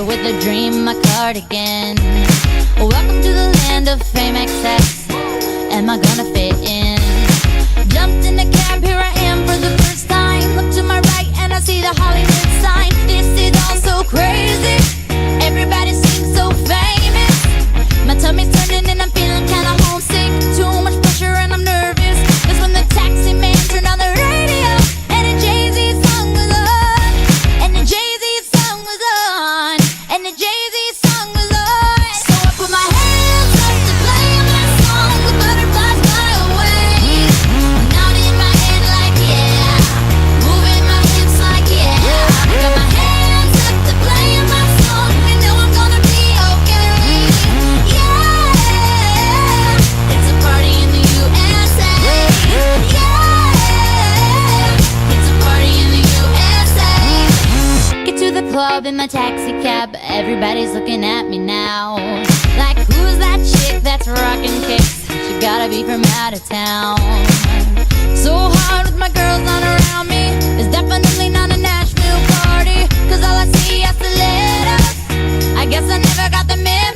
with a dream, my cardigan. Welcome to the land of fame excess. Am I gonna fit in? Jumped in the cab, here I am for the first time. Look to my right and I see the Hollywood sign. This is all so crazy. Everybody seems so famous. My tummy's turning and I'm feeling kinda homesick. Too much pressure and I'm nervous. That's when the taxi man turned on the radio and a Jay-Z song was on. And the Jay-Z song was on. And the Jay-Z song was on. So I put my hands up to play my song with butterflies fly away. Nodding my head like yeah, moving my hips like yeah. Got my hands up to play my song and know I'm gonna be okay. Yeah, it's a party in the USA. Yeah, it's a party in the USA. Get to the club in my taxi cab, everybody's looking at me now. Like, who's that chick that's rockin' kicks? She gotta be from out of town. So hard with my girls not around me. It's definitely not a Nashville party, cause all I see are stilettos. I guess I never got the memo.